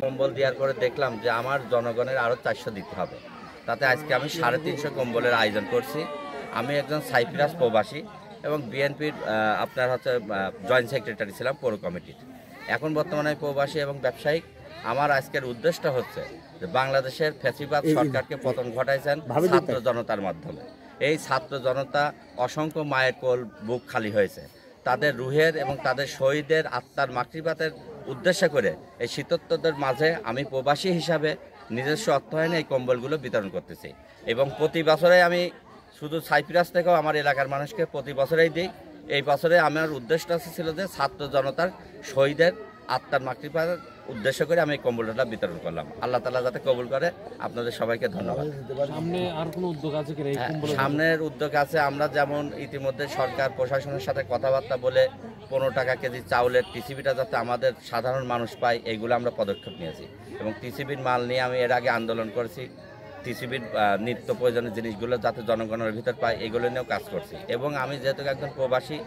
কম্বল দেওয়ার পরে দেখলাম যে আমার জনগণের আরো 400 দিতে হবে। তাতে আজকে আমি 350 কম্বলের আয়োজন করছি। আমি একজন সাইপ্রাস প্রবাসী এবং বিএনপির আপনার হচ্ছে জয়েন্ট সেক্রেটারি ছিলাম পৌর কমিটির। এখন বর্তমানে প্রবাসী এবং ব্যবসায়িক। আমার আজকের উদ্দেশ্যটা হচ্ছে যে বাংলাদেশের ফ্যাসিবাদ সরকারকে পতন ঘটাইছেন ছাত্র জনতার মাধ্যমে। এই ছাত্র জনতা অসংখ্য মায়ের কোল বুক খালি হয়েছে। তাদের রুহের এবং তাদের শহীদের আত্মার মাতৃপাতের উদ্দেশ্য করে এই শীতোত্তরদের মাঝে আমি প্রবাসী হিসাবে নিজস্ব অর্থায়নে এই কম্বলগুলো বিতরণ করতেছি। এবং প্রতি বছরে আমি শুধু সাইপ্রাস থেকেও আমার এলাকার মানুষকে প্রতি বছরেই দিই। এই বছরে আমার উদ্দেশ্যটা ছিল যে ছাত্র জনতার শহীদের আত্মার মাতৃপাতের উদ্দেশ্য করে আমি এই কম্বলটা বিতরণ করলাম। আল্লাহ তাআলা যাতে কবুল করে। আপনাদের সবাইকে ধন্যবাদ। সামনে আর কোনো উদ্যোগ আছে কি? সামনের উদ্যোগ আছে। আমরা যেমন ইতিমধ্যে সরকার প্রশাসনের সাথে কথাবার্তা বলে 15 টাকা কেজি চাউলের টিসিবিটা যাতে আমাদের সাধারণ মানুষ পায় এইগুলো আমরা পদক্ষেপ নিয়েছি। এবং টিসিবির মাল নিয়ে আমি এর আগে আন্দোলন করেছি। টিসিবির নিত্য প্রয়োজনীয় জিনিসগুলো যাতে জনগণের ভিতর পায় এগুলো নিয়েও কাজ করছি। এবং আমি যেহেতু একজন প্রবাসী,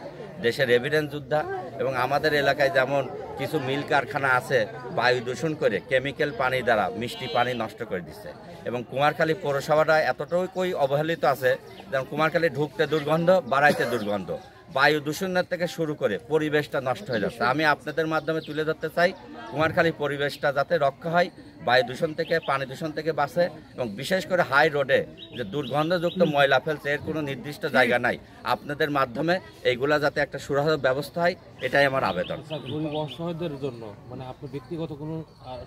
দেশের এভিডেন্স যোদ্ধা, এবং আমাদের এলাকায় যেমন কিছু মিল কারখানা আছে বায়ু দূষণ করে কেমিক্যাল পানি দ্বারা মিষ্টি পানি নষ্ট করে দিচ্ছে। এবং কুমারখালী পৌরসভাটা এতটুকুই অবহেলিত আছে যেমন কুমারখালী ঢুকতে দুর্গন্ধ, বাড়াইতে দুর্গন্ধ, বায়ু দূষণের থেকে শুরু করে পরিবেশটা নষ্ট হয়ে যাচ্ছে। আমি আপনাদের মাধ্যমে তুলে ধরতে চাই কুমারখালী পরিবেশটা যাতে রক্ষা হয়, বায়ু দূষণ থেকে, পানি দূষণ থেকে বাঁচে। এবং বিশেষ করে হাই রোডে যে দুর্গন্ধযুক্ত ময়লা ফেলছে এর কোনো নির্দিষ্ট জায়গা নাই। আপনাদের মাধ্যমে এইগুলা যাতে একটা সুরাহা ব্যবস্থা হয় এটাই আমার আবেদন। গরিব অসহায়দের জন্য মানে আপনি ব্যক্তিগত কোনো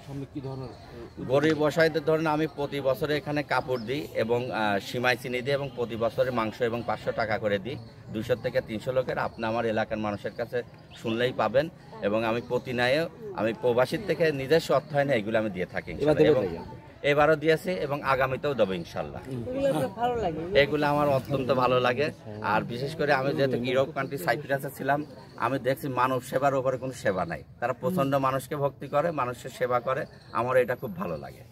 সামনে কি ধরনের? গরিব অসহায়দের ধরনের আমি প্রতি বছরে এখানে কাপড় দিই এবং সিমাই চিনি দিই এবং প্রতি বছরে মাংস এবং 500 টাকা করে দিই। 200 থেকে 300 লোকের আপনি আমার এলাকার মানুষের কাছে শুনলেই পাবেন। এবং আমি প্রতিনিয়ত আমি প্রবাসীর থেকে নিজস্ব অর্থায়নে এগুলো আমি দিয়ে থাকি। এবারও দিয়েছি এবং আগামীতেও দেবো ইনশাল্লাহ। এগুলো আমার অত্যন্ত ভালো লাগে। আর বিশেষ করে আমি যেহেতু ইউরোপ কান্ট্রি সাইপ্রাসে ছিলাম, আমি দেখছি মানব সেবার উপরে কোনো সেবা নাই। তারা প্রচন্ড মানুষকে ভক্তি করে, মানুষের সেবা করে। আমার এটা খুব ভালো লাগে।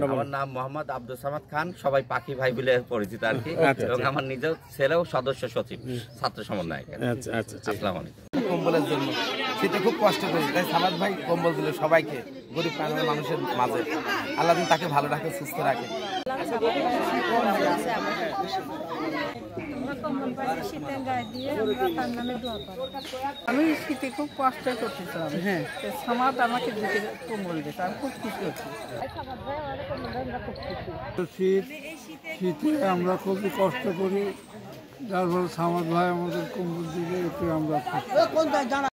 আমার নাম মোহাম্মদ আব্দুল সামাদ খান, সবাই পাখি ভাই বলে পরিচিত আর কি। এবং আমার নিজের ছেলেও সদস্য সচিব ছাত্র সমন্বয়। আসসালামু আলাইকুম। কম্বলের জন্য শীতে খুব কষ্ট করি, তাই সামাদ ভাই কম্বল দিল সবাইকে, গরিব প্রাণের মানুষের মাঝে। আল্লাহ দিন তাকে ভালো রাখে, সুস্থ রাখে। আমি শীতে খুব কষ্ট করতেছিলাম। হ্যাঁ, সামাদ আমাকে দিতে কম্বল দিতে আমি খুব খুশি হচ্ছি। শীতে আমরা খুবই কষ্ট করি, যার ফলে সামাদ ভাই আমাদের কম্বল দিলে একটু আমরা